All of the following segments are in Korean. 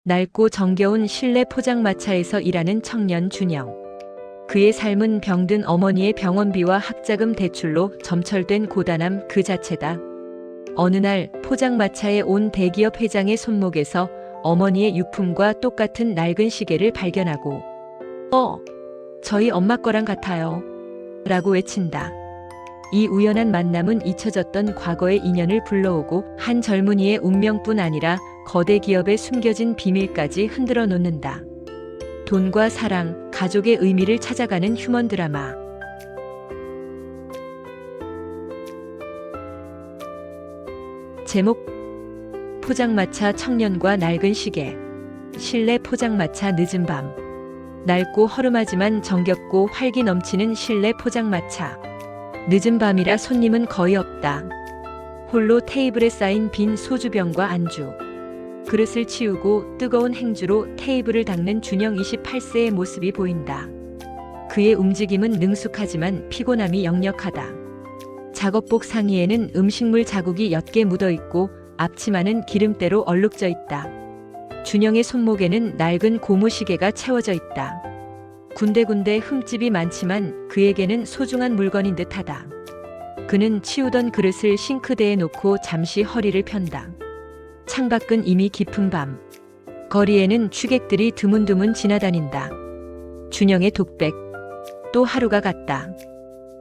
낡고 정겨운 실내 포장마차에서 일하는 청년 준영. 그의 삶은 병든 어머니의 병원비와 학자금 대출로 점철된 고단함 그 자체다. 어느 날 포장마차에 온 대기업 회장의 손목에서 어머니의 유품과 똑같은 낡은 시계를 발견하고 저희 엄마 거랑 같아요. 라고 외친다. 이 우연한 만남은 잊혀졌던 과거의 인연을 불러오고 한 젊은이의 운명뿐 아니라 거대 기업의 숨겨진 비밀까지 흔들어 놓는다. 돈과 사랑, 가족의 의미를 찾아가는 휴먼 드라마. 제목: 포장마차 청년과 낡은 시계. 실내 포장마차 늦은 밤. 낡고 허름하지만 정겹고 활기 넘치는 실내 포장마차. 늦은 밤이라 손님은 거의 없다. 홀로 테이블에 쌓인 빈 소주병과 안주. 그릇을 치우고 뜨거운 행주로 테이블을 닦는 준영 28세의 모습이 보인다. 그의 움직임은 능숙하지만 피곤함이 역력하다. 작업복 상의에는 음식물 자국이 옅게 묻어있고 앞치마는 기름때로 얼룩져 있다. 준영의 손목에는 낡은 고무시계가 채워져 있다. 군데군데 흠집이 많지만 그에게는 소중한 물건인 듯하다. 그는 치우던 그릇을 싱크대에 놓고 잠시 허리를 편다. 창밖은 이미 깊은 밤. 거리에는 취객들이 드문드문 지나다닌다. 준영의 독백. 또 하루가 갔다.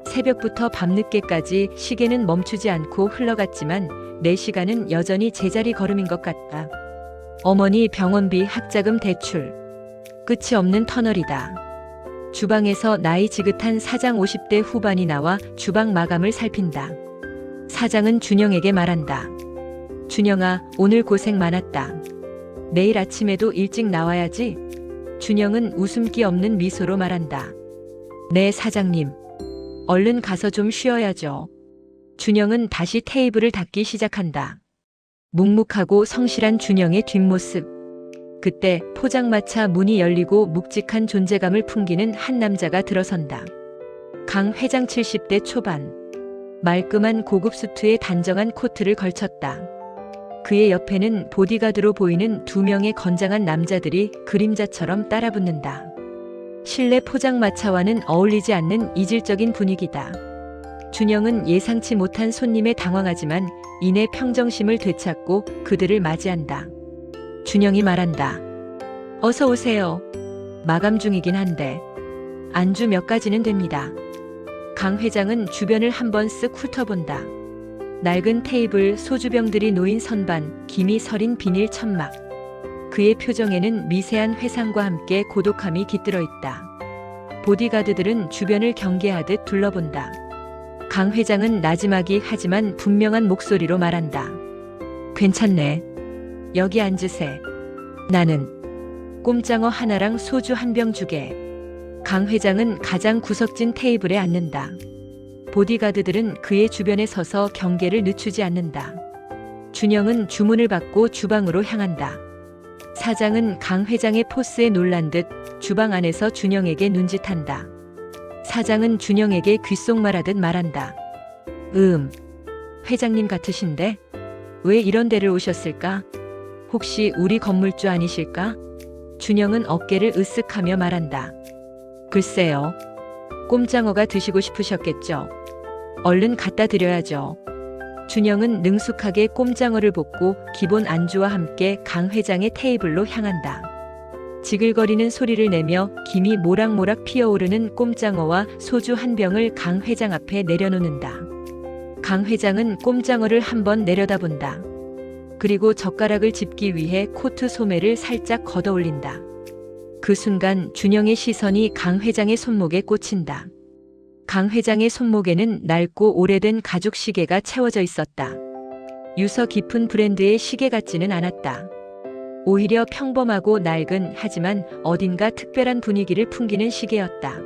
새벽부터 밤늦게까지 시계는 멈추지 않고 흘러갔지만 내 시간은 여전히 제자리 걸음인 것 같다. 어머니 병원비, 학자금 대출. 끝이 없는 터널이다. 주방에서 나이 지긋한 사장 50대 후반이 나와 주방 마감을 살핀다. 사장은 준영에게 말한다. 준영아, 오늘 고생 많았다. 내일 아침에도 일찍 나와야지. 준영은 웃음기 없는 미소로 말한다. 네, 사장님. 얼른 가서 좀 쉬어야죠. 준영은 다시 테이블을 닦기 시작한다. 묵묵하고 성실한 준영의 뒷모습. 그때 포장마차 문이 열리고 묵직한 존재감을 풍기는 한 남자가 들어선다. 강 회장 70대 초반. 말끔한 고급 수트에 단정한 코트를 걸쳤다. 그의 옆에는 보디가드로 보이는 2명의 건장한 남자들이 그림자처럼 따라붙는다. 실내 포장마차와는 어울리지 않는 이질적인 분위기다. 준영은 예상치 못한 손님에 당황하지만 이내 평정심을 되찾고 그들을 맞이한다. 준영이 말한다. 어서 오세요. 마감 중이긴 한데 안주 몇 가지는 됩니다. 강 회장은 주변을 한번 쓱 훑어본다. 낡은 테이블, 소주병들이 놓인 선반, 김이 서린 비닐 천막. 그의 표정에는 미세한 회상과 함께 고독함이 깃들어 있다. 보디가드들은 주변을 경계하듯 둘러본다. 강 회장은 나지막이 하지만 분명한 목소리로 말한다. 괜찮네. 여기 앉으세. 나는 꼼장어 하나랑 소주 한 병 주게. 강 회장은 가장 구석진 테이블에 앉는다. 보디가드들은 그의 주변에 서서 경계를 늦추지 않는다. 준영은 주문을 받고 주방으로 향한다. 사장은 강 회장의 포스에 놀란 듯 주방 안에서 준영에게 눈짓한다. 사장은 준영에게 귓속말하듯 말한다. 회장님 같으신데? 왜 이런 데를 오셨을까? 혹시 우리 건물주 아니실까? 준영은 어깨를 으쓱하며 말한다. 글쎄요. 꼼장어가 드시고 싶으셨겠죠. 얼른 갖다 드려야죠. 준영은 능숙하게 꼼장어를 볶고 기본 안주와 함께 강 회장의 테이블로 향한다. 지글거리는 소리를 내며 김이 모락모락 피어오르는 꼼장어와 소주 한 병을 강 회장 앞에 내려놓는다. 강 회장은 꼼장어를 한번 내려다본다. 그리고 젓가락을 짚기 위해 코트 소매를 살짝 걷어올린다. 그 순간 준영의 시선이 강 회장의 손목에 꽂힌다. 강 회장의 손목에는 낡고 오래된 가죽 시계가 채워져 있었다. 유서 깊은 브랜드의 시계 같지는 않았다. 오히려 평범하고 낡은 하지만 어딘가 특별한 분위기를 풍기는 시계였다.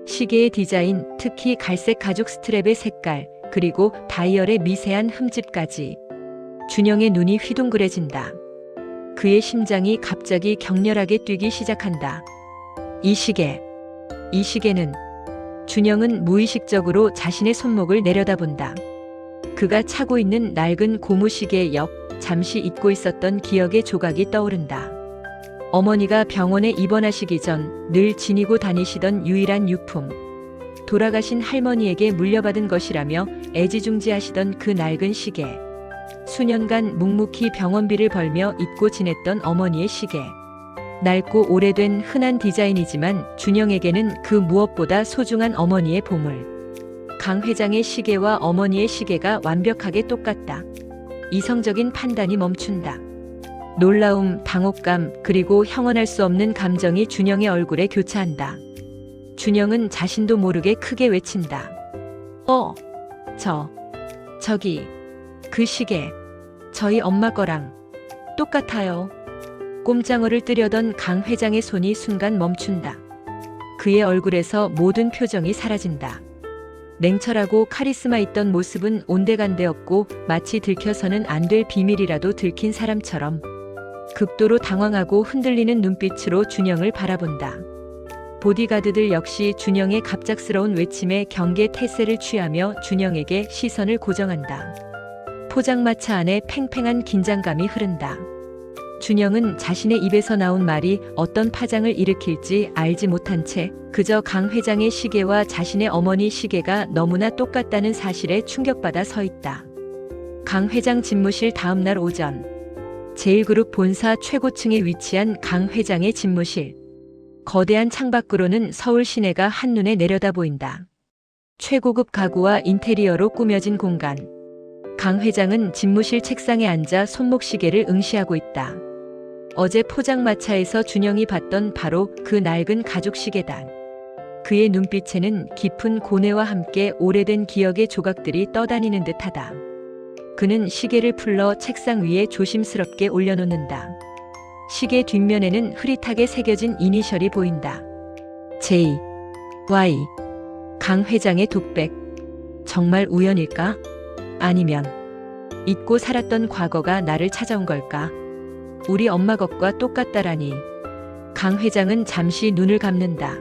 시계의 디자인, 특히 갈색 가죽 스트랩의 색깔, 그리고 다이얼의 미세한 흠집까지. 준영의 눈이 휘둥그레진다. 그의 심장이 갑자기 격렬하게 뛰기 시작한다. 이 시계는. 준영은 무의식적으로 자신의 손목을 내려다본다. 그가 차고 있는 낡은 고무시계 옆 잠시 잊고 있었던 기억의 조각이 떠오른다. 어머니가 병원에 입원하시기 전 늘 지니고 다니시던 유일한 유품. 돌아가신 할머니에게 물려받은 것이라며 애지중지하시던 그 낡은 시계. 수년간 묵묵히 병원비를 벌며 잊고 지냈던 어머니의 시계. 낡고 오래된 흔한 디자인이지만 준영에게는 그 무엇보다 소중한 어머니의 보물. 강 회장의 시계와 어머니의 시계가 완벽하게 똑같다. 이성적인 판단이 멈춘다. 놀라움, 당혹감, 그리고 형언할 수 없는 감정이 준영의 얼굴에 교차한다. 준영은 자신도 모르게 크게 외친다. 저기, 그 시계, 저희 엄마 거랑 똑같아요. 꼼장어를 뜨려던 강 회장의 손이 순간 멈춘다. 그의 얼굴에서 모든 표정이 사라진다. 냉철하고 카리스마 있던 모습은 온데간데없고 마치 들켜서는 안 될 비밀이라도 들킨 사람처럼 극도로 당황하고 흔들리는 눈빛으로 준영을 바라본다. 보디가드들 역시 준영의 갑작스러운 외침에 경계 태세를 취하며 준영에게 시선을 고정한다. 포장마차 안에 팽팽한 긴장감이 흐른다. 준영은 자신의 입에서 나온 말이 어떤 파장을 일으킬지 알지 못한 채 그저 강 회장의 시계와 자신의 어머니 시계가 너무나 똑같다는 사실에 충격받아 서 있다. 강 회장 집무실 다음날 오전. 제1그룹 본사 최고층에 위치한 강 회장의 집무실. 거대한 창밖으로는 서울 시내가 한눈에 내려다 보인다. 최고급 가구와 인테리어로 꾸며진 공간. 강 회장은 집무실 책상에 앉아 손목시계를 응시하고 있다. 어제 포장마차에서 준영이 봤던 바로 그 낡은 가죽 시계다. 그의 눈빛에는 깊은 고뇌와 함께 오래된 기억의 조각들이 떠다니는 듯하다. 그는 시계를 풀러 책상 위에 조심스럽게 올려놓는다. 시계 뒷면에는 흐릿하게 새겨진 이니셜이 보인다. J, Y. 강 회장의 독백. 정말 우연일까? 아니면 잊고 살았던 과거가 나를 찾아온 걸까? 우리 엄마 것과 똑같다라니. 강 회장은 잠시 눈을 감는다.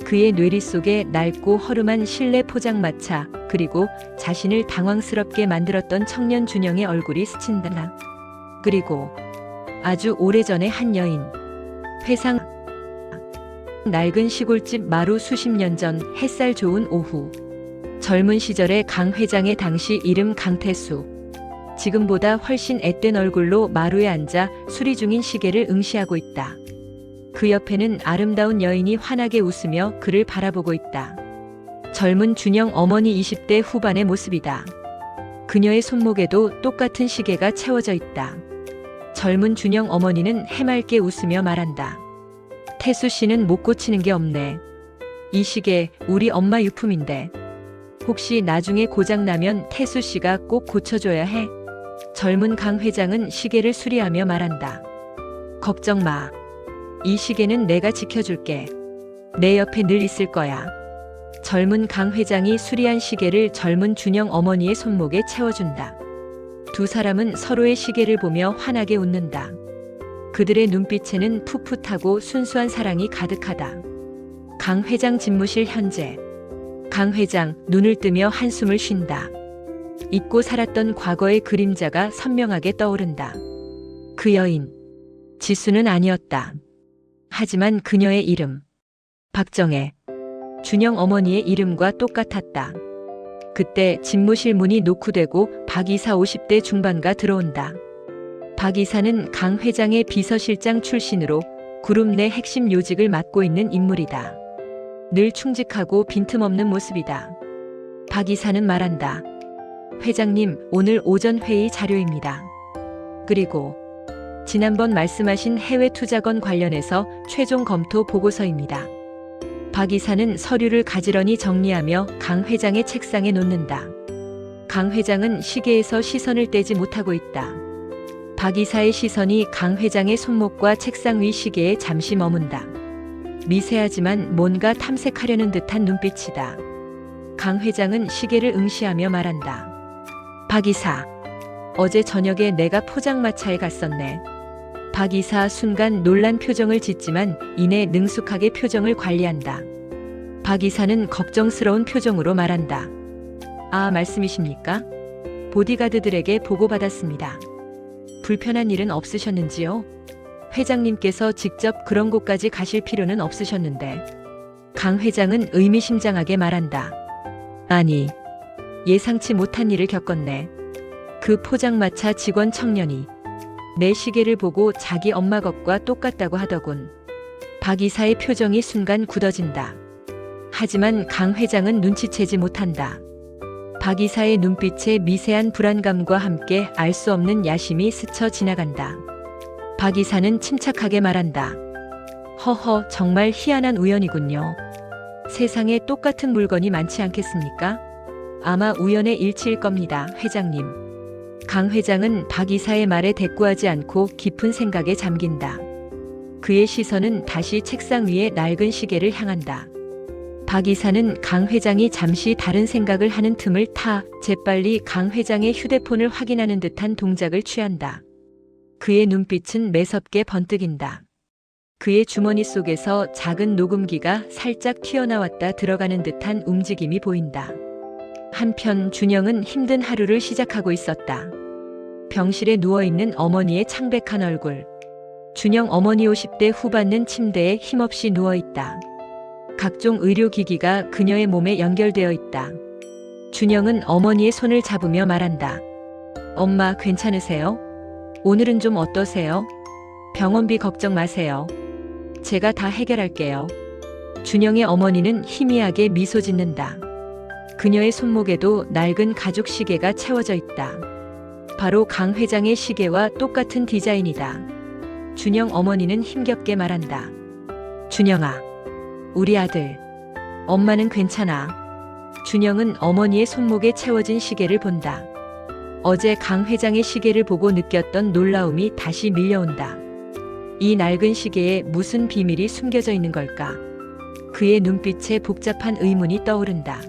그의 뇌리 속에 낡고 허름한 실내 포장마차, 그리고 자신을 당황스럽게 만들었던 청년 준영의 얼굴이 스친다. 그리고 아주 오래전의 한 여인. 회상. 낡은 시골집 마루 수십 년 전 햇살 좋은 오후. 젊은 시절의 강 회장의 당시 이름 강태수. 지금보다 훨씬 앳된 얼굴로 마루에 앉아 수리 중인 시계를 응시하고 있다. 그 옆에는 아름다운 여인이 환하게 웃으며 그를 바라보고 있다. 젊은 준영 어머니 20대 후반의 모습이다. 그녀의 손목에도 똑같은 시계가 채워져 있다. 젊은 준영 어머니는 해맑게 웃으며 말한다. 태수 씨는 못 고치는 게 없네. 이 시계 우리 엄마 유품인데. 혹시 나중에 고장나면 태수 씨가 꼭 고쳐줘야 해. 젊은 강 회장은 시계를 수리하며 말한다. 걱정 마. 이 시계는 내가 지켜줄게. 내 옆에 늘 있을 거야. 젊은 강 회장이 수리한 시계를 젊은 준영 어머니의 손목에 채워준다. 두 사람은 서로의 시계를 보며 환하게 웃는다. 그들의 눈빛에는 풋풋하고 순수한 사랑이 가득하다. 강 회장 집무실 현재. 강 회장 눈을 뜨며 한숨을 쉰다. 잊고 살았던 과거의 그림자가 선명하게 떠오른다. 그 여인. 지수는 아니었다. 하지만 그녀의 이름. 박정혜. 준영 어머니의 이름과 똑같았다. 그때 집무실 문이 노크되고 박 이사 50대 중반가 들어온다. 박 이사는 강 회장의 비서실장 출신으로 그룹 내 핵심 요직을 맡고 있는 인물이다. 늘 충직하고 빈틈없는 모습이다. 박 이사는 말한다. 회장님, 오늘 오전 회의 자료입니다. 그리고 지난번 말씀하신 해외 투자건 관련해서 최종 검토 보고서입니다. 박 이사는 서류를 가지런히 정리하며 강 회장의 책상에 놓는다. 강 회장은 시계에서 시선을 떼지 못하고 있다. 박 이사의 시선이 강 회장의 손목과 책상 위 시계에 잠시 머문다. 미세하지만 뭔가 탐색하려는 듯한 눈빛이다. 강 회장은 시계를 응시하며 말한다. 박 이사, 어제 저녁에 내가 포장마차에 갔었네. 박 이사 순간 놀란 표정을 짓지만 이내 능숙하게 표정을 관리한다. 박 이사는 걱정스러운 표정으로 말한다. 아, 말씀이십니까? 보디가드들에게 보고받았습니다. 불편한 일은 없으셨는지요? 회장님께서 직접 그런 곳까지 가실 필요는 없으셨는데. 강 회장은 의미심장하게 말한다. 아니, 예상치 못한 일을 겪었네. 그 포장마차 직원 청년이 내 시계를 보고 자기 엄마 것과 똑같다고 하더군. 박 이사의 표정이 순간 굳어진다. 하지만 강 회장은 눈치채지 못한다. 박 이사의 눈빛에 미세한 불안감과 함께 알 수 없는 야심이 스쳐 지나간다. 박 이사는 침착하게 말한다. 허허, 정말 희한한 우연이군요. 세상에 똑같은 물건이 많지 않겠습니까? 아마 우연의 일치일 겁니다, 회장님. 강 회장은 박 이사의 말에 대꾸하지 않고 깊은 생각에 잠긴다. 그의 시선은 다시 책상 위에 낡은 시계를 향한다. 박 이사는 강 회장이 잠시 다른 생각을 하는 틈을 타 재빨리 강 회장의 휴대폰을 확인하는 듯한 동작을 취한다. 그의 눈빛은 매섭게 번뜩인다. 그의 주머니 속에서 작은 녹음기가 살짝 튀어나왔다 들어가는 듯한 움직임이 보인다. 한편 준영은 힘든 하루를 시작하고 있었다. 병실에 누워있는 어머니의 창백한 얼굴. 준영 어머니 50대 후반은 침대에 힘없이 누워있다. 각종 의료기기가 그녀의 몸에 연결되어 있다. 준영은 어머니의 손을 잡으며 말한다. 엄마, 괜찮으세요? 오늘은 좀 어떠세요? 병원비 걱정 마세요. 제가 다 해결할게요. 준영의 어머니는 희미하게 미소 짓는다. 그녀의 손목에도 낡은 가죽 시계가 채워져 있다. 바로 강 회장의 시계와 똑같은 디자인이다. 준영 어머니는 힘겹게 말한다. 준영아, 우리 아들. 엄마는 괜찮아. 준영은 어머니의 손목에 채워진 시계를 본다. 어제 강 회장의 시계를 보고 느꼈던 놀라움이 다시 밀려온다. 이 낡은 시계에 무슨 비밀이 숨겨져 있는 걸까? 그의 눈빛에 복잡한 의문이 떠오른다.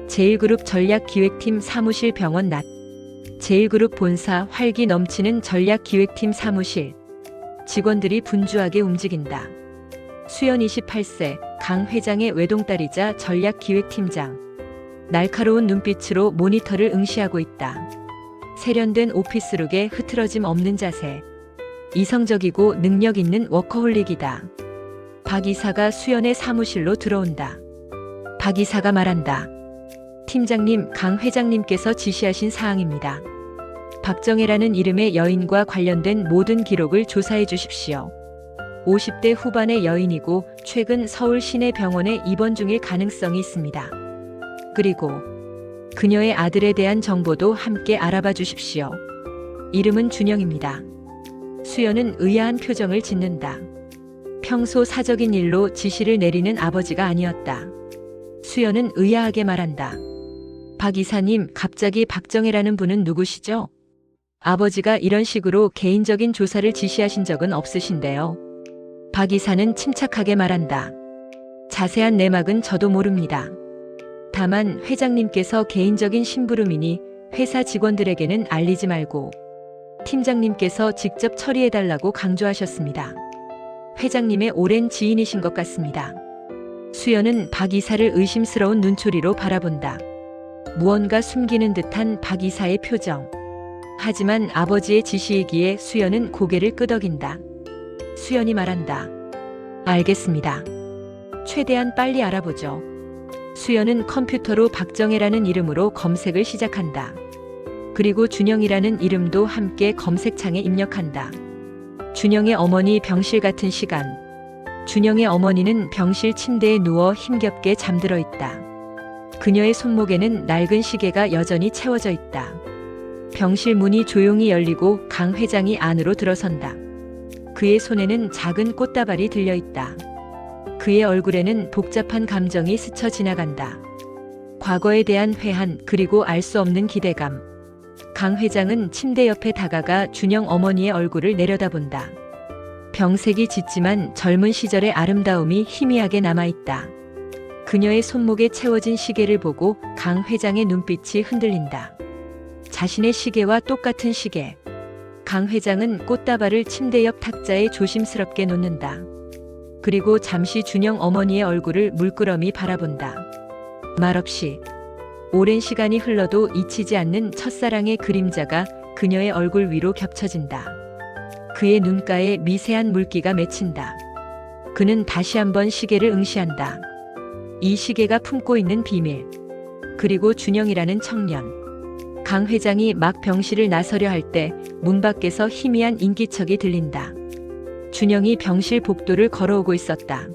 제1그룹 전략기획팀 사무실 병원 낮. 제1그룹 본사 활기 넘치는 전략기획팀 사무실. 직원들이 분주하게 움직인다. 수연 28세, 강 회장의 외동딸이자 전략기획팀장. 날카로운 눈빛으로 모니터를 응시하고 있다. 세련된 오피스룩에 흐트러짐 없는 자세. 이성적이고 능력 있는 워커홀릭이다. 박 이사가 수연의 사무실로 들어온다. 박 이사가 말한다. 팀장님, 강 회장님께서 지시하신 사항입니다. 박정혜라는 이름의 여인과 관련된 모든 기록을 조사해 주십시오. 50대 후반의 여인이고 최근 서울 시내병원에 입원 중일 가능성이 있습니다. 그리고 그녀의 아들에 대한 정보도 함께 알아봐 주십시오. 이름은 준영입니다. 수연은 의아한 표정을 짓는다. 평소 사적인 일로 지시를 내리는 아버지가 아니었다. 수연은 의아하게 말한다. 박 이사님, 갑자기 박정혜라는 분은 누구시죠? 아버지가 이런 식으로 개인적인 조사를 지시하신 적은 없으신데요. 박 이사는 침착하게 말한다. 자세한 내막은 저도 모릅니다. 다만 회장님께서 개인적인 심부름이니 회사 직원들에게는 알리지 말고 팀장님께서 직접 처리해달라고 강조하셨습니다. 회장님의 오랜 지인이신 것 같습니다. 수연은 박 이사를 의심스러운 눈초리로 바라본다. 무언가 숨기는 듯한 박 이사의 표정. 하지만 아버지의 지시이기에 수연은 고개를 끄덕인다. 수연이 말한다. 알겠습니다. 최대한 빨리 알아보죠. 수연은 컴퓨터로 박정혜라는 이름으로 검색을 시작한다. 그리고 준영이라는 이름도 함께 검색창에 입력한다. 준영의 어머니 병실 같은 시간. 준영의 어머니는 병실 침대에 누워 힘겹게 잠들어 있다. 그녀의 손목에는 낡은 시계가 여전히 채워져 있다. 병실 문이 조용히 열리고 강 회장이 안으로 들어선다. 그의 손에는 작은 꽃다발이 들려 있다. 그의 얼굴에는 복잡한 감정이 스쳐 지나간다. 과거에 대한 회한, 그리고 알 수 없는 기대감. 강 회장은 침대 옆에 다가가 준영 어머니의 얼굴을 내려다본다. 병색이 짙지만 젊은 시절의 아름다움이 희미하게 남아있다. 그녀의 손목에 채워진 시계를 보고 강 회장의 눈빛이 흔들린다. 자신의 시계와 똑같은 시계. 강 회장은 꽃다발을 침대 옆 탁자에 조심스럽게 놓는다. 그리고 잠시 준영 어머니의 얼굴을 물끄러미 바라본다. 말없이. 오랜 시간이 흘러도 잊히지 않는 첫사랑의 그림자가 그녀의 얼굴 위로 겹쳐진다. 그의 눈가에 미세한 물기가 맺힌다. 그는 다시 한번 시계를 응시한다. 이 시계가 품고 있는 비밀. 그리고 준영이라는 청년. 강 회장이 막 병실을 나서려 할 때 문 밖에서 희미한 인기척이 들린다. 준영이 병실 복도를 걸어오고 있었다.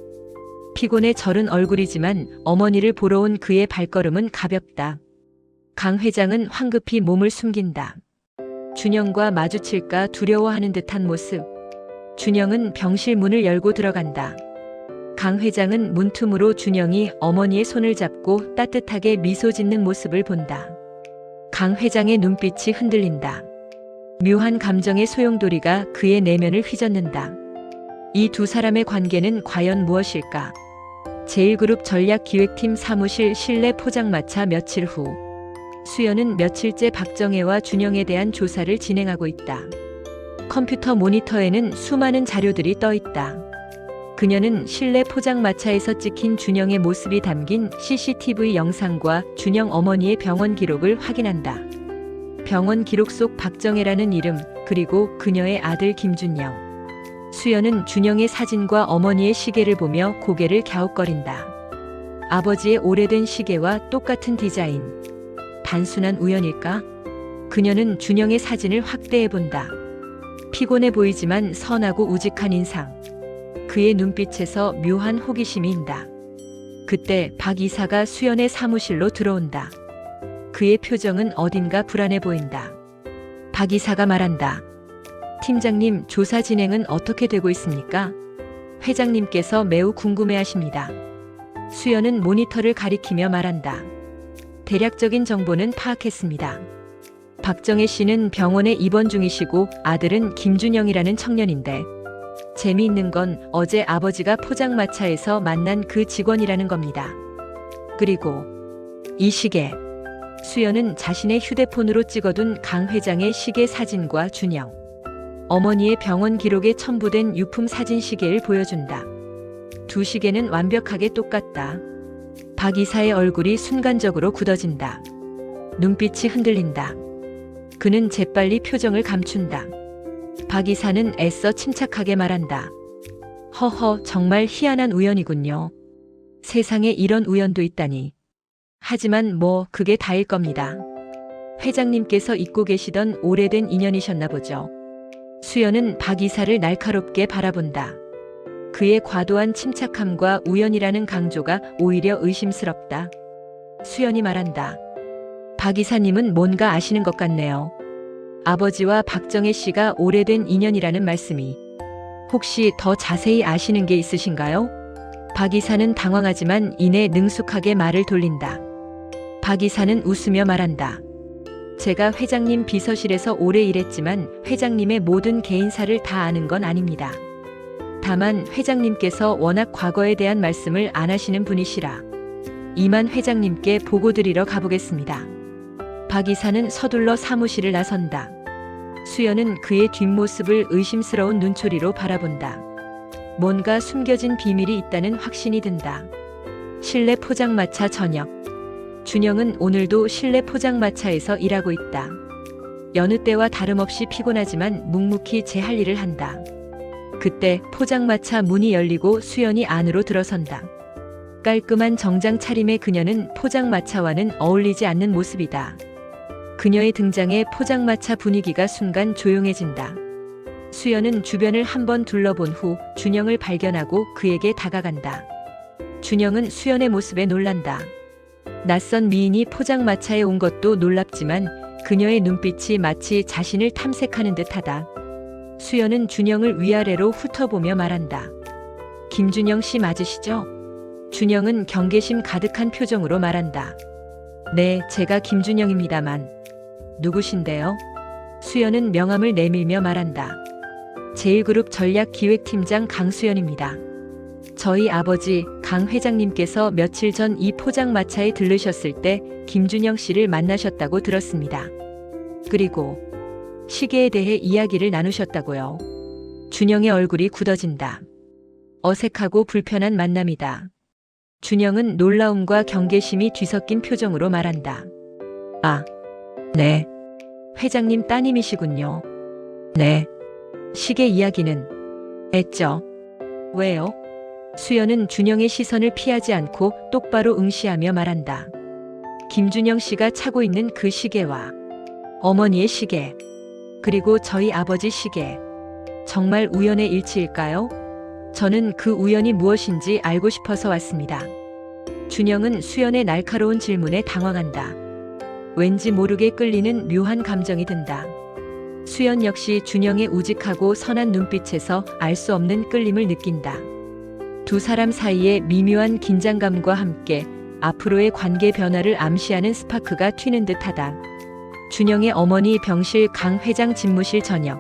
피곤에 절은 얼굴이지만 어머니를 보러 온 그의 발걸음은 가볍다. 강 회장은 황급히 몸을 숨긴다. 준영과 마주칠까 두려워하는 듯한 모습. 준영은 병실 문을 열고 들어간다. 강 회장은 문틈으로 준영이 어머니의 손을 잡고 따뜻하게 미소 짓는 모습을 본다. 강 회장의 눈빛이 흔들린다. 묘한 감정의 소용돌이가 그의 내면을 휘젓는다. 이 두 사람의 관계는 과연 무엇일까? 제1그룹 전략기획팀 사무실 실내 포장마차. 며칠 후 수연은 며칠째 박정혜와 준영에 대한 조사를 진행하고 있다. 컴퓨터 모니터에는 수많은 자료들이 떠 있다. 그녀는 실내 포장마차에서 찍힌 준영의 모습이 담긴 CCTV 영상과 준영 어머니의 병원 기록을 확인한다. 병원 기록 속 박정혜라는 이름, 그리고 그녀의 아들 김준영. 수연은 준영의 사진과 어머니의 시계를 보며 고개를 갸웃거린다. 아버지의 오래된 시계와 똑같은 디자인. 단순한 우연일까? 그녀는 준영의 사진을 확대해 본다. 피곤해 보이지만 선하고 우직한 인상. 그의 눈빛에서 묘한 호기심이 인다. 그때 박 이사가 수연의 사무실로 들어온다. 그의 표정은 어딘가 불안해 보인다. 박 이사가 말한다. 팀장님, 조사 진행은 어떻게 되고 있습니까? 회장님께서 매우 궁금해하십니다. 수연은 모니터를 가리키며 말한다. 대략적인 정보는 파악했습니다. 박정혜 씨는 병원에 입원 중이시고 아들은 김준영이라는 청년인데 재미있는 건 어제 아버지가 포장마차에서 만난 그 직원이라는 겁니다. 그리고 이 시계. 수연은 자신의 휴대폰으로 찍어둔 강 회장의 시계 사진과 준영 어머니의 병원 기록에 첨부된 유품 사진 시계를 보여준다. 두 시계는 완벽하게 똑같다. 박 이사의 얼굴이 순간적으로 굳어진다. 눈빛이 흔들린다. 그는 재빨리 표정을 감춘다. 박 이사는 애써 침착하게 말한다. 허허, 정말 희한한 우연이군요. 세상에 이런 우연도 있다니. 하지만 뭐 그게 다일 겁니다. 회장님께서 잊고 계시던 오래된 인연이셨나 보죠. 수연은 박 이사를 날카롭게 바라본다. 그의 과도한 침착함과 우연이라는 강조가 오히려 의심스럽다. 수연이 말한다. 박 이사님은 뭔가 아시는 것 같네요. 아버지와 박정혜 씨가 오래된 인연이라는 말씀이. 혹시 더 자세히 아시는 게 있으신가요? 박 이사는 당황하지만 이내 능숙하게 말을 돌린다. 박 이사는 웃으며 말한다. 제가 회장님 비서실에서 오래 일했지만 회장님의 모든 개인사를 다 아는 건 아닙니다. 다만 회장님께서 워낙 과거에 대한 말씀을 안 하시는 분이시라 이만 회장님께 보고드리러 가보겠습니다. 박 이사는 서둘러 사무실을 나선다. 수연은 그의 뒷모습을 의심스러운 눈초리로 바라본다. 뭔가 숨겨진 비밀이 있다는 확신이 든다. 실내 포장마차 저녁. 준영은 오늘도 실내 포장마차에서 일하고 있다. 여느 때와 다름없이 피곤하지만 묵묵히 제 할 일을 한다. 그때 포장마차 문이 열리고 수연이 안으로 들어선다. 깔끔한 정장 차림의 그녀는 포장마차와는 어울리지 않는 모습이다. 그녀의 등장에 포장마차 분위기가 순간 조용해진다. 수연은 주변을 한번 둘러본 후 준영을 발견하고 그에게 다가간다. 준영은 수연의 모습에 놀란다. 낯선 미인이 포장마차에 온 것도 놀랍지만 그녀의 눈빛이 마치 자신을 탐색하는 듯하다. 수연은 준영을 위아래로 훑어보며 말한다. 김준영 씨 맞으시죠? 준영은 경계심 가득한 표정으로 말한다. 네, 제가 김준영입니다만. 누구신데요? 수연은 명함을 내밀며 말한다. 제1그룹 전략기획팀장 강수연입니다. 저희 아버지 강 회장님께서 며칠 전 이 포장마차에 들르셨을 때 김준영 씨를 만나셨다고 들었습니다. 그리고 시계에 대해 이야기를 나누셨다고요. 준영의 얼굴이 굳어진다. 어색하고 불편한 만남이다. 준영은 놀라움과 경계심이 뒤섞인 표정으로 말한다. 아, 네. 회장님 따님이시군요. 네. 시계 이야기는 했죠. 왜요? 수연은 준영의 시선을 피하지 않고 똑바로 응시하며 말한다. 김준영 씨가 차고 있는 그 시계와 어머니의 시계, 그리고 저희 아버지 시계, 정말 우연의 일치일까요? 저는 그 우연이 무엇인지 알고 싶어서 왔습니다. 준영은 수연의 날카로운 질문에 당황한다. 왠지 모르게 끌리는 묘한 감정이 든다. 수연 역시 준영의 우직하고 선한 눈빛에서 알 수 없는 끌림을 느낀다. 두 사람 사이의 미묘한 긴장감과 함께 앞으로의 관계 변화를 암시하는 스파크가 튀는 듯하다. 준영의 어머니 병실 강 회장 집무실 저녁.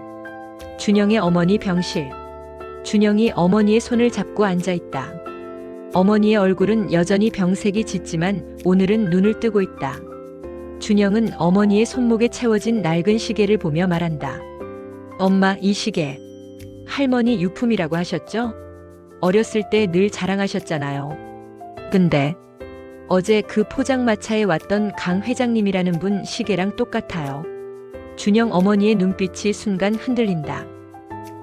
준영의 어머니 병실. 준영이 어머니의 손을 잡고 앉아있다. 어머니의 얼굴은 여전히 병색이 짙지만 오늘은 눈을 뜨고 있다. 준영은 어머니의 손목에 채워진 낡은 시계를 보며 말한다. 엄마, 이 시계 할머니 유품이라고 하셨죠? 어렸을 때 늘 자랑하셨잖아요. 근데 어제 그 포장마차에 왔던 강 회장님이라는 분 시계랑 똑같아요. 준영 어머니의 눈빛이 순간 흔들린다.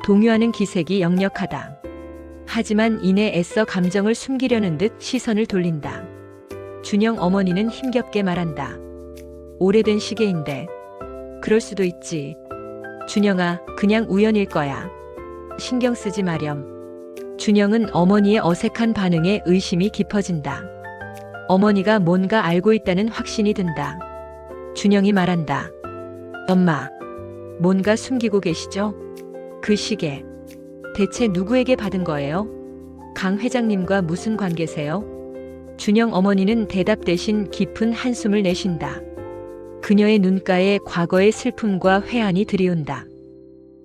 동요하는 기색이 역력하다. 하지만 이내 애써 감정을 숨기려는 듯 시선을 돌린다. 준영 어머니는 힘겹게 말한다. 오래된 시계인데. 그럴 수도 있지. 준영아, 그냥 우연일 거야. 신경 쓰지 마렴. 준영은 어머니의 어색한 반응에 의심이 깊어진다. 어머니가 뭔가 알고 있다는 확신이 든다. 준영이 말한다. 엄마, 뭔가 숨기고 계시죠? 그 시계, 대체 누구에게 받은 거예요? 강 회장님과 무슨 관계세요? 준영 어머니는 대답 대신 깊은 한숨을 내쉰다. 그녀의 눈가에 과거의 슬픔과 회한이 드리운다.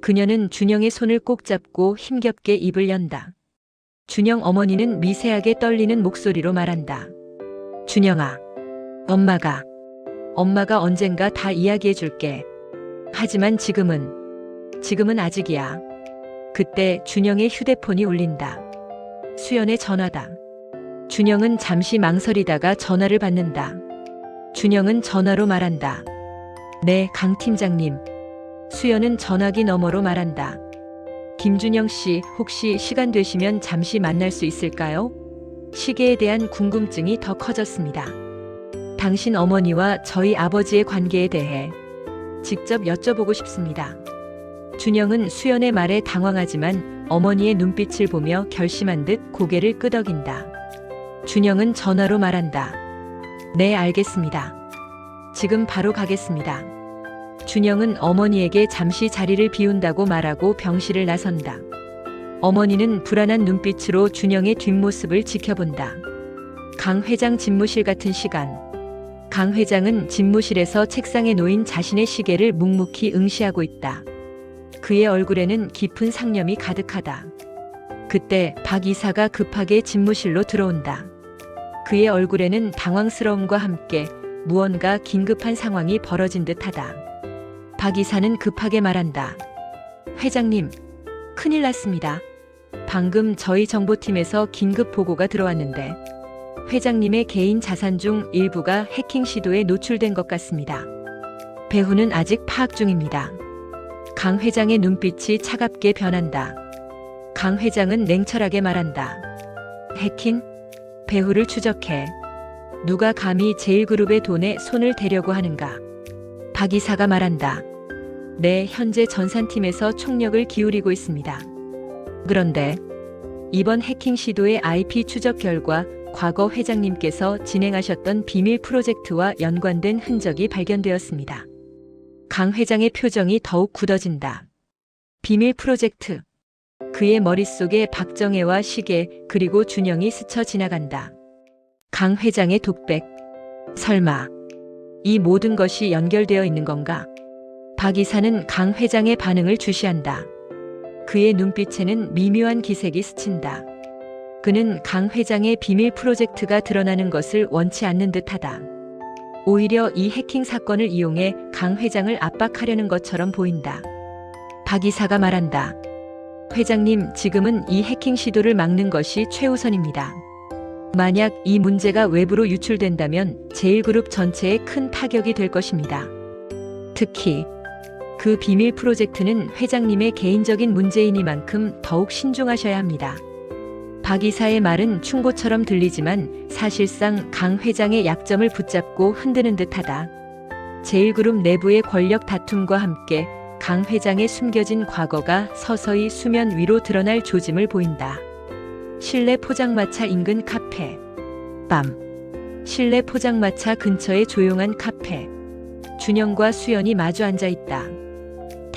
그녀는 준영의 손을 꼭 잡고 힘겹게 입을 연다. 준영 어머니는 미세하게 떨리는 목소리로 말한다. 준영아, 엄마가 언젠가 다 이야기해 줄게. 하지만 지금은 아직이야. 그때 준영의 휴대폰이 울린다. 수연의 전화다. 준영은 잠시 망설이다가 전화를 받는다. 준영은 전화로 말한다. 네, 강 팀장님. 수연은 전화기 너머로 말한다. 김준영 씨, 혹시 시간 되시면 잠시 만날 수 있을까요? 시계에 대한 궁금증이 더 커졌습니다. 당신 어머니와 저희 아버지의 관계에 대해 직접 여쭤보고 싶습니다. 준영은 수연의 말에 당황하지만 어머니의 눈빛을 보며 결심한 듯 고개를 끄덕인다. 준영은 전화로 말한다. 네, 알겠습니다. 지금 바로 가겠습니다. 준영은 어머니에게 잠시 자리를 비운다고 말하고 병실을 나선다. 어머니는 불안한 눈빛으로 준영의 뒷모습을 지켜본다. 강 회장 집무실 같은 시간. 강 회장은 집무실에서 책상에 놓인 자신의 시계를 묵묵히 응시하고 있다. 그의 얼굴에는 깊은 상념이 가득하다. 그때 박 이사가 급하게 집무실로 들어온다. 그의 얼굴에는 당황스러움과 함께 무언가 긴급한 상황이 벌어진 듯하다. 박 이사는 급하게 말한다. 회장님, 큰일 났습니다. 방금 저희 정보팀에서 긴급 보고가 들어왔는데 회장님의 개인 자산 중 일부가 해킹 시도에 노출된 것 같습니다. 배후는 아직 파악 중입니다. 강 회장의 눈빛이 차갑게 변한다. 강 회장은 냉철하게 말한다. 해킹? 배후를 추적해. 누가 감히 제1그룹의 돈에 손을 대려고 하는가? 박 이사가 말한다. 네, 현재 전산팀에서 총력을 기울이고 있습니다. 그런데 이번 해킹 시도의 IP 추적 결과 과거 회장님께서 진행하셨던 비밀 프로젝트와 연관된 흔적이 발견되었습니다. 강 회장의 표정이 더욱 굳어진다. 비밀 프로젝트. 그의 머릿속에 박정혜와 시계 그리고 준영이 스쳐 지나간다. 강 회장의 독백. 설마 이 모든 것이 연결되어 있는 건가? 박 이사는 강 회장의 반응을 주시한다. 그의 눈빛에는 미묘한 기색이 스친다. 그는 강 회장의 비밀 프로젝트가 드러나는 것을 원치 않는 듯하다. 오히려 이 해킹 사건을 이용해 강 회장을 압박하려는 것처럼 보인다. 박 이사가 말한다. 회장님, 지금은 이 해킹 시도를 막는 것이 최우선입니다. 만약 이 문제가 외부로 유출된다면 제1그룹 전체에 큰 타격이 될 것입니다. 특히 그 비밀 프로젝트는 회장님의 개인적인 문제이니만큼 더욱 신중하셔야 합니다. 박 이사의 말은 충고처럼 들리지만 사실상 강 회장의 약점을 붙잡고 흔드는 듯하다. 제1그룹 내부의 권력 다툼과 함께 강 회장의 숨겨진 과거가 서서히 수면 위로 드러날 조짐을 보인다. 실내 포장마차 인근 카페. 밤. 실내 포장마차 근처의 조용한 카페. 준영과 수연이 마주 앉아 있다.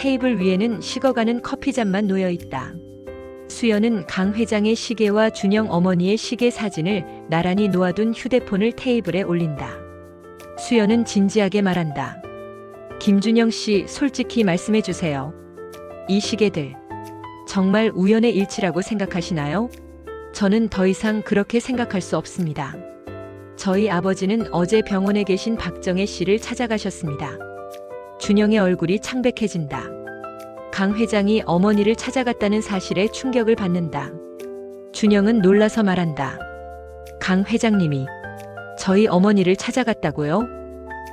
테이블 위에는 식어가는 커피잔만 놓여 있다. 수연은 강 회장의 시계와 준영 어머니의 시계 사진을 나란히 놓아둔 휴대폰을 테이블에 올린다. 수연은 진지하게 말한다. 김준영 씨, 솔직히 말씀해 주세요. 이 시계들 정말 우연의 일치라고 생각하시나요? 저는 더 이상 그렇게 생각할 수 없습니다. 저희 아버지는 어제 병원에 계신 박정혜 씨를 찾아가셨습니다. 준영의 얼굴이 창백해진다. 강 회장이 어머니를 찾아갔다는 사실에 충격을 받는다. 준영은 놀라서 말한다. 강 회장님이 저희 어머니를 찾아갔다고요?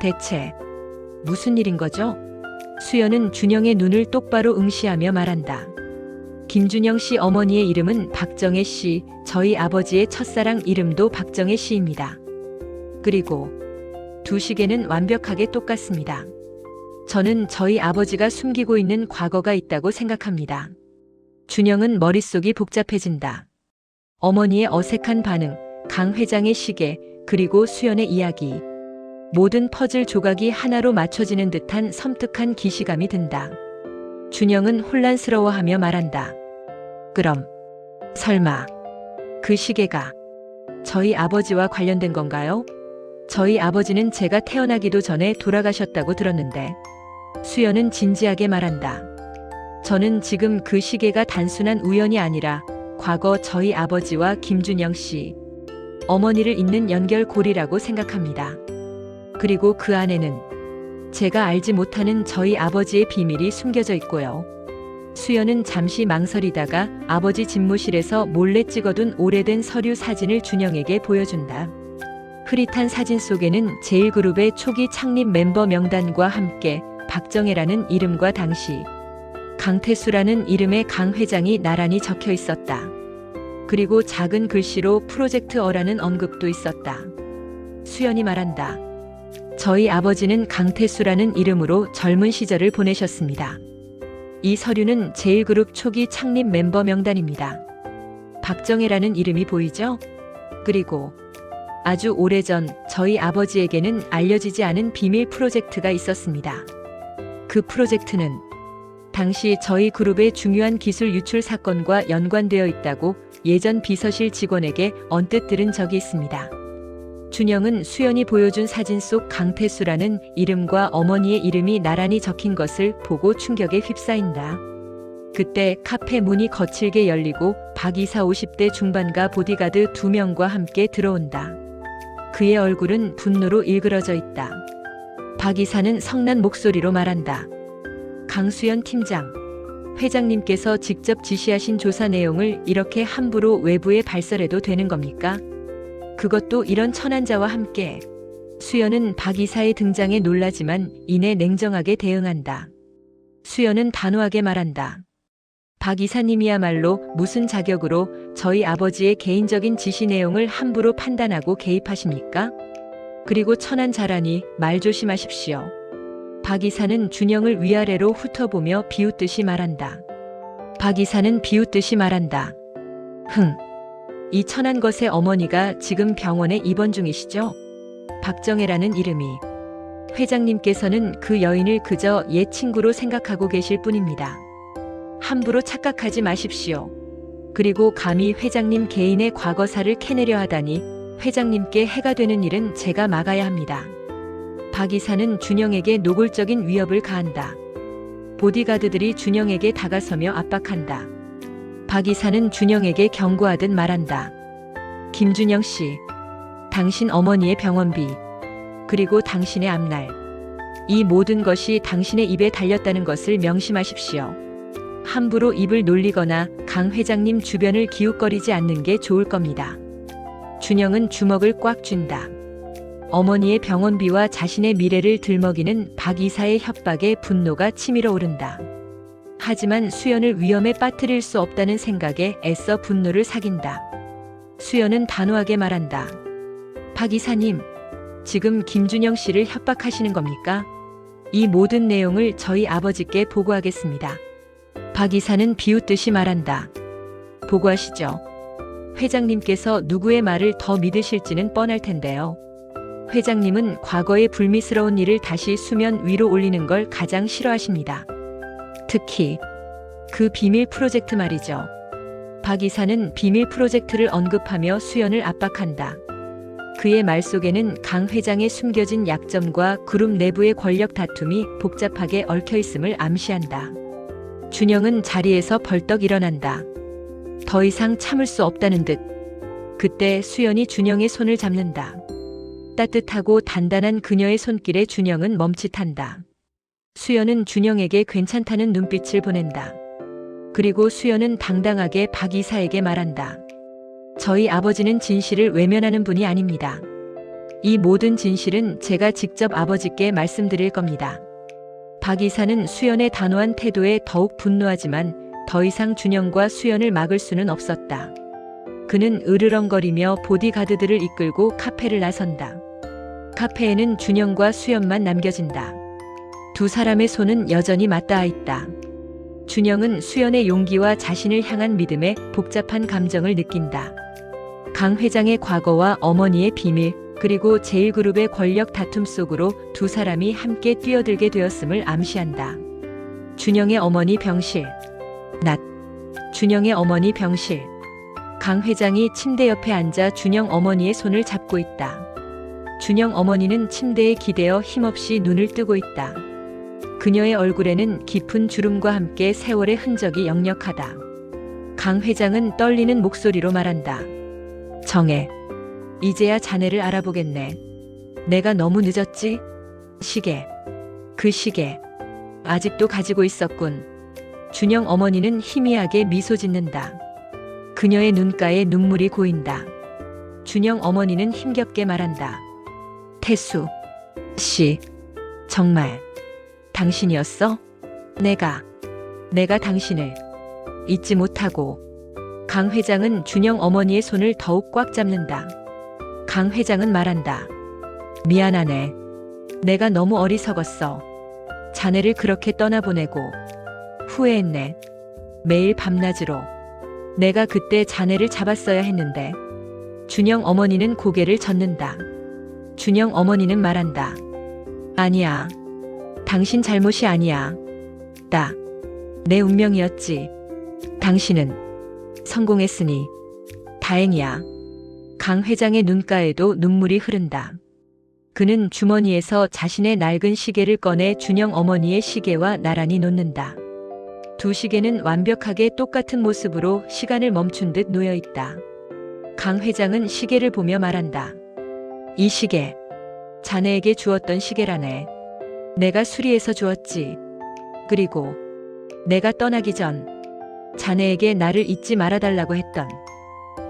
대체 무슨 일인 거죠? 수연은 준영의 눈을 똑바로 응시하며 말한다. 김준영 씨 어머니의 이름은 박정혜 씨, 저희 아버지의 첫사랑 이름도 박정혜 씨입니다. 그리고 두 시계는 완벽하게 똑같습니다. 저는 저희 아버지가 숨기고 있는 과거가 있다고 생각합니다. 준영은 머릿속이 복잡해진다. 어머니의 어색한 반응, 강 회장의 시계, 그리고 수연의 이야기. 모든 퍼즐 조각이 하나로 맞춰지는 듯한 섬뜩한 기시감이 든다. 준영은 혼란스러워하며 말한다. 그럼 설마 그 시계가 저희 아버지와 관련된 건가요? 저희 아버지는 제가 태어나기도 전에 돌아가셨다고 들었는데. 수연은 진지하게 말한다. 저는 지금 그 시계가 단순한 우연이 아니라 과거 저희 아버지와 김준영 씨, 어머니를 잇는 연결고리라고 생각합니다. 그리고 그 안에는 제가 알지 못하는 저희 아버지의 비밀이 숨겨져 있고요. 수연은 잠시 망설이다가 아버지 집무실에서 몰래 찍어둔 오래된 서류 사진을 준영에게 보여준다. 흐릿한 사진 속에는 제1그룹의 초기 창립 멤버 명단과 함께 박정혜라는 이름과 당시 강태수라는 이름의 강 회장이 나란히 적혀 있었다. 그리고 작은 글씨로 프로젝트 어라는 언급도 있었다. 수연이 말한다. 저희 아버지는 강태수라는 이름으로 젊은 시절을 보내셨습니다. 이 서류는 제1그룹 초기 창립 멤버 명단입니다. 박정혜라는 이름이 보이죠? 그리고 아주 오래전 저희 아버지에게는 알려지지 않은 비밀 프로젝트가 있었습니다. 그 프로젝트는 당시 저희 그룹의 중요한 기술 유출 사건과 연관되어 있다고 예전 비서실 직원에게 언뜻 들은 적이 있습니다. 준영은 수연이 보여준 사진 속 강태수라는 이름과 어머니의 이름이 나란히 적힌 것을 보고 충격에 휩싸인다. 그때 카페 문이 거칠게 열리고 박 이사 50대 중반과 보디가드 2명과 함께 들어온다. 그의 얼굴은 분노로 일그러져 있다. 박 이사는 성난 목소리로 말한다. 강수연 팀장, 회장님께서 직접 지시하신 조사 내용을 이렇게 함부로 외부에 발설해도 되는 겁니까? 그것도 이런 천한자와 함께. 수연은 박 이사의 등장에 놀라지만 이내 냉정하게 대응한다. 수연은 단호하게 말한다. 박 이사님이야말로 무슨 자격으로 저희 아버지의 개인적인 지시 내용을 함부로 판단하고 개입하십니까? 그리고 천한자라니 말 조심하십시오. 박 이사는 준영을 위아래로 훑어보며 비웃듯이 말한다. 박 이사는 비웃듯이 말한다. 이 천한 것의 어머니가 지금 병원에 입원 중이시죠? 박정혜라는 이름이. 회장님께서는 그 여인을 그저 옛 친구로 생각하고 계실 뿐입니다. 함부로 착각하지 마십시오. 그리고 감히 회장님 개인의 과거사를 캐내려 하다니 회장님께 해가 되는 일은 제가 막아야 합니다. 박 이사는 준영에게 노골적인 위협을 가한다. 보디가드들이 준영에게 다가서며 압박한다. 박 이사는 준영에게 경고하듯 말한다. 김준영 씨, 당신 어머니의 병원비, 그리고 당신의 앞날, 이 모든 것이 당신의 입에 달렸다는 것을 명심하십시오. 함부로 입을 놀리거나 강 회장님 주변을 기웃거리지 않는 게 좋을 겁니다. 준영은 주먹을 꽉 쥔다. 어머니의 병원비와 자신의 미래를 들먹이는 박 이사의 협박에 분노가 치밀어 오른다. 하지만 수연을 위험에 빠뜨릴 수 없다는 생각에 애써 분노를 삭인다. 수연은 단호하게 말한다. 박 이사님, 지금 김준영 씨를 협박하시는 겁니까? 이 모든 내용을 저희 아버지께 보고하겠습니다. 박 이사는 비웃듯이 말한다. 보고하시죠. 회장님께서 누구의 말을 더 믿으실지는 뻔할 텐데요. 회장님은 과거의 불미스러운 일을 다시 수면 위로 올리는 걸 가장 싫어하십니다. 특히 그 비밀 프로젝트 말이죠. 박 이사는 비밀 프로젝트를 언급하며 수연을 압박한다. 그의 말 속에는 강 회장의 숨겨진 약점과 그룹 내부의 권력 다툼이 복잡하게 얽혀 있음을 암시한다. 준영은 자리에서 벌떡 일어난다. 더 이상 참을 수 없다는 듯. 그때 수연이 준영의 손을 잡는다. 따뜻하고 단단한 그녀의 손길에 준영은 멈칫한다. 수연은 준영에게 괜찮다는 눈빛을 보낸다. 그리고 수연은 당당하게 박 이사에게 말한다. 저희 아버지는 진실을 외면하는 분이 아닙니다. 이 모든 진실은 제가 직접 아버지께 말씀드릴 겁니다. 박 이사는 수연의 단호한 태도에 더욱 분노하지만 더 이상 준영과 수연을 막을 수는 없었다. 그는 으르렁거리며 보디가드들을 이끌고 카페를 나선다. 카페에는 준영과 수연만 남겨진다. 두 사람의 손은 여전히 맞닿아 있다. 준영은 수연의 용기와 자신을 향한 믿음에 복잡한 감정을 느낀다. 강 회장의 과거와 어머니의 비밀, 그리고 제1그룹의 권력 다툼 속으로 두 사람이 함께 뛰어들게 되었음을 암시한다. 준영의 어머니 병실. 낮. 준영의 어머니 병실. 강 회장이 침대 옆에 앉아 준영 어머니의 손을 잡고 있다. 준영 어머니는 침대에 기대어 힘없이 눈을 뜨고 있다. 그녀의 얼굴에는 깊은 주름과 함께 세월의 흔적이 역력하다. 강 회장은 떨리는 목소리로 말한다. 정혜, 이제야 자네를 알아보겠네. 내가 너무 늦었지? 시계. 그 시계. 아직도 가지고 있었군. 준영 어머니는 희미하게 미소 짓는다. 그녀의 눈가에 눈물이 고인다. 준영 어머니는 힘겹게 말한다. 태수 씨, 정말 당신이었어? 내가 당신을 잊지 못하고. 강 회장은 준영 어머니의 손을 더욱 꽉 잡는다. 강 회장은 말한다. 미안하네. 내가 너무 어리석었어. 자네를 그렇게 떠나보내고 후회했네. 매일 밤낮으로. 내가 그때 자네를 잡았어야 했는데. 준영 어머니는 고개를 젓는다. 준영 어머니는 말한다. 아니야. 당신 잘못이 아니야. 내 운명이었지. 당신은 성공했으니 다행이야. 강 회장의 눈가에도 눈물이 흐른다. 그는 주머니에서 자신의 낡은 시계를 꺼내 준영 어머니의 시계와 나란히 놓는다. 두 시계는 완벽하게 똑같은 모습으로 시간을 멈춘 듯 놓여 있다. 강 회장은 시계를 보며 말한다. 이 시계, 자네에게 주었던 시계라네. 내가 수리해서 주었지. 그리고 내가 떠나기 전 자네에게 나를 잊지 말아달라고 했던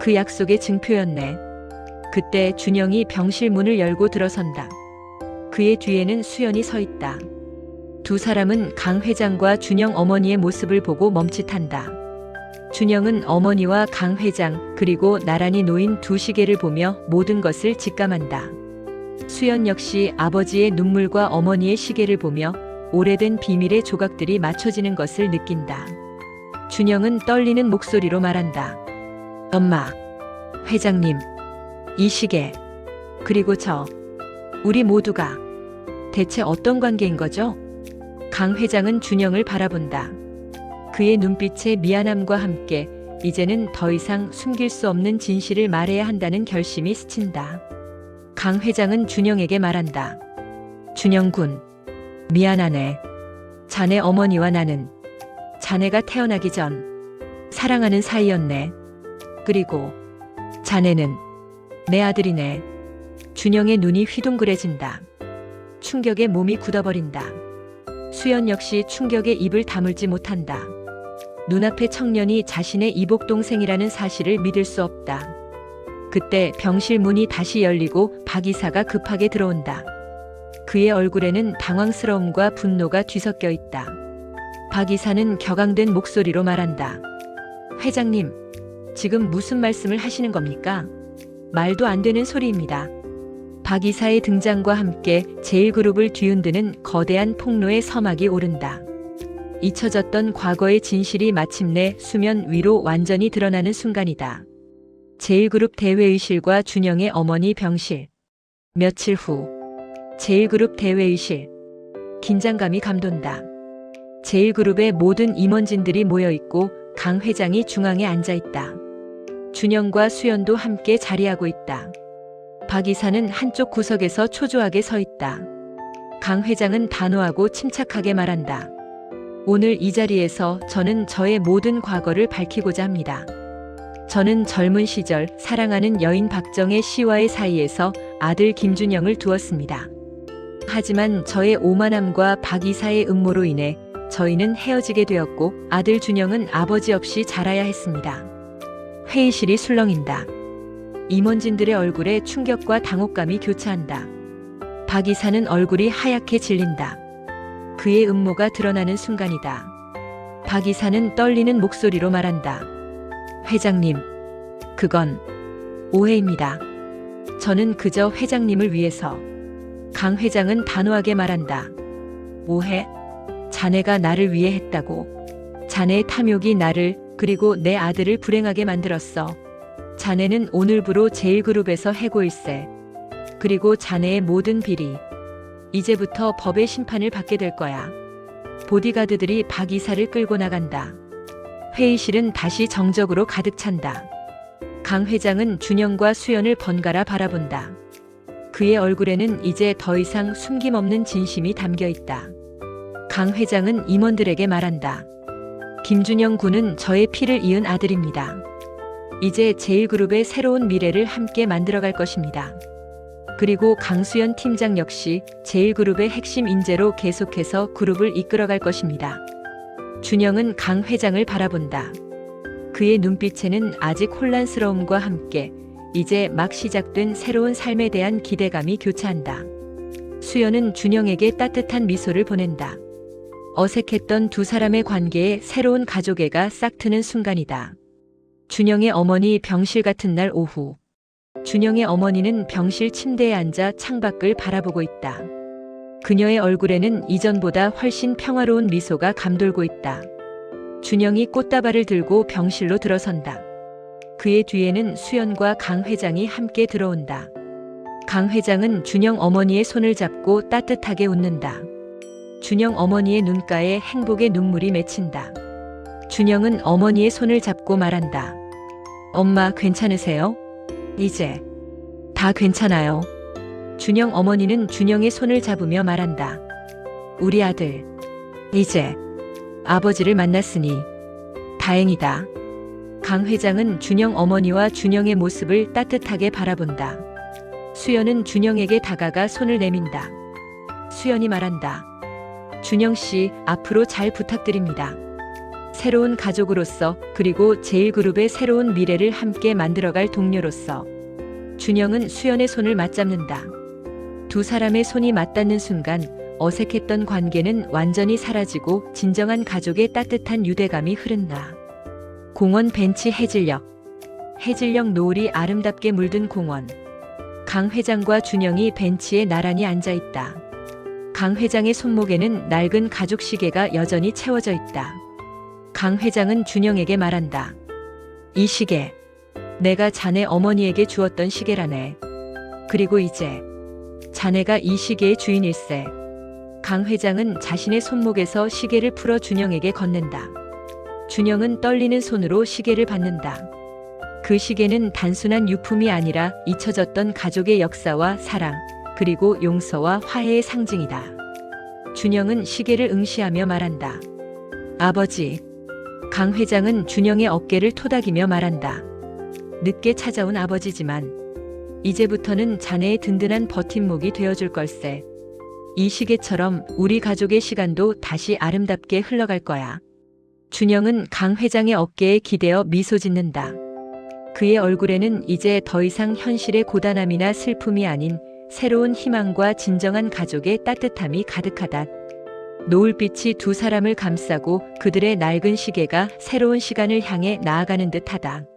그 약속의 증표였네. 그때 준영이 병실 문을 열고 들어선다. 그의 뒤에는 수연이 서 있다. 두 사람은 강 회장과 준영 어머니의 모습을 보고 멈칫한다. 준영은 어머니와 강 회장 그리고 나란히 놓인 두 시계를 보며 모든 것을 직감한다. 수연 역시 아버지의 눈물과 어머니의 시계를 보며 오래된 비밀의 조각들이 맞춰지는 것을 느낀다. 준영은 떨리는 목소리로 말한다. 엄마, 회장님, 이 시계, 그리고 우리 모두가 대체 어떤 관계인 거죠? 강 회장은 준영을 바라본다. 그의 눈빛에 미안함과 함께 이제는 더 이상 숨길 수 없는 진실을 말해야 한다는 결심이 스친다. 강 회장은 준영에게 말한다. 준영군, 미안하네. 자네 어머니와 나는 자네가 태어나기 전 사랑하는 사이였네. 그리고 자네는 내 아들이네. 준영의 눈이 휘둥그레진다. 충격에 몸이 굳어버린다. 수연 역시 충격에 입을 다물지 못한다. 눈앞의 청년이 자신의 이복 동생이라는 사실을 믿을 수 없다. 그때 병실 문이 다시 열리고 박 이사가 급하게 들어온다. 그의 얼굴에는 당황스러움과 분노가 뒤섞여 있다. 박 이사는 격앙된 목소리로 말한다. 회장님, 지금 무슨 말씀을 하시는 겁니까? 말도 안 되는 소리입니다. 박 이사의 등장과 함께 제1그룹을 뒤흔드는 거대한 폭로의 서막이 오른다. 잊혀졌던 과거의 진실이 마침내 수면 위로 완전히 드러나는 순간이다. 제1그룹 대회의실과 준영의 어머니 병실. 며칠 후 제1그룹 대회의실. 긴장감이 감돈다. 제1그룹의 모든 임원진들이 모여있고 강 회장이 중앙에 앉아있다. 준영과 수연도 함께 자리하고 있다. 박 이사는 한쪽 구석에서 초조하게 서 있다. 강 회장은 단호하고 침착하게 말한다. 오늘 이 자리에서 저는 저의 모든 과거를 밝히고자 합니다. 저는 젊은 시절 사랑하는 여인 박정혜 씨와의 사이에서 아들 김준영을 두었습니다. 하지만 저의 오만함과 박 이사의 음모로 인해 저희는 헤어지게 되었고 아들 준영은 아버지 없이 자라야 했습니다. 회의실이 술렁인다. 임원진들의 얼굴에 충격과 당혹감이 교차한다. 박 이사는 얼굴이 하얗게 질린다. 그의 음모가 드러나는 순간이다. 박 이사는 떨리는 목소리로 말한다. 회장님, 그건 오해입니다. 저는 그저 회장님을 위해서. 강 회장은 단호하게 말한다. 오해? 자네가 나를 위해 했다고. 자네의 탐욕이 나를 그리고 내 아들을 불행하게 만들었어. 자네는 오늘부로 제1그룹에서 해고일세. 그리고 자네의 모든 비리. 이제부터 법의 심판을 받게 될 거야. 보디가드들이 박 이사를 끌고 나간다. 회의실은 다시 정적으로 가득 찬다. 강 회장은 준영과 수연을 번갈아 바라본다. 그의 얼굴에는 이제 더 이상 숨김없는 진심이 담겨 있다. 강 회장은 임원들에게 말한다. 김준영 군은 저의 피를 이은 아들입니다. 이제 제1그룹의 새로운 미래를 함께 만들어갈 것입니다. 그리고 강수연 팀장 역시 제1그룹의 핵심 인재로 계속해서 그룹을 이끌어갈 것입니다. 준영은 강 회장을 바라본다. 그의 눈빛에는 아직 혼란스러움과 함께 이제 막 시작된 새로운 삶에 대한 기대감이 교차한다. 수연은 준영에게 따뜻한 미소를 보낸다. 어색했던 두 사람의 관계에 새로운 가족애가 싹 트는 순간이다. 준영의 어머니 병실 같은 날 오후. 준영의 어머니는 병실 침대에 앉아 창밖을 바라보고 있다. 그녀의 얼굴에는 이전보다 훨씬 평화로운 미소가 감돌고 있다. 준영이 꽃다발을 들고 병실로 들어선다. 그의 뒤에는 수연과 강 회장이 함께 들어온다. 강 회장은 준영 어머니의 손을 잡고 따뜻하게 웃는다. 준영 어머니의 눈가에 행복의 눈물이 맺힌다. 준영은 어머니의 손을 잡고 말한다. 엄마 괜찮으세요? 이제 다 괜찮아요. 준영 어머니는 준영의 손을 잡으며 말한다. 우리 아들, 이제 아버지를 만났으니 다행이다. 강 회장은 준영 어머니와 준영의 모습을 따뜻하게 바라본다. 수연은 준영에게 다가가 손을 내민다. 수연이 말한다. 준영 씨, 앞으로 잘 부탁드립니다. 새로운 가족으로서 그리고 제1그룹의 새로운 미래를 함께 만들어갈 동료로서. 준영은 수연의 손을 맞잡는다. 두 사람의 손이 맞닿는 순간 어색했던 관계는 완전히 사라지고 진정한 가족의 따뜻한 유대감이 흐른다. 공원 벤치 해질녘. 해질녘 노을이 아름답게 물든 공원. 강 회장과 준영이 벤치에 나란히 앉아 있다. 강 회장의 손목에는 낡은 가죽 시계가 여전히 채워져 있다. 강 회장은 준영에게 말한다. 이 시계, 내가 자네 어머니에게 주었던 시계라네. 그리고 이제 자네가 이 시계의 주인일세. 강 회장은 자신의 손목에서 시계를 풀어 준영에게 건넨다. 준영은 떨리는 손으로 시계를 받는다. 그 시계는 단순한 유품이 아니라 잊혀졌던 가족의 역사와 사랑, 그리고 용서와 화해의 상징이다. 준영은 시계를 응시하며 말한다. 아버지. 강 회장은 준영의 어깨를 토닥이며 말한다. 늦게 찾아온 아버지지만 이제부터는 자네의 든든한 버팀목이 되어줄 걸세. 이 시계처럼 우리 가족의 시간도 다시 아름답게 흘러갈 거야. 준영은 강 회장의 어깨에 기대어 미소 짓는다. 그의 얼굴에는 이제 더 이상 현실의 고단함이나 슬픔이 아닌 새로운 희망과 진정한 가족의 따뜻함이 가득하다. 노을빛이 두 사람을 감싸고 그들의 낡은 시계가 새로운 시간을 향해 나아가는 듯하다.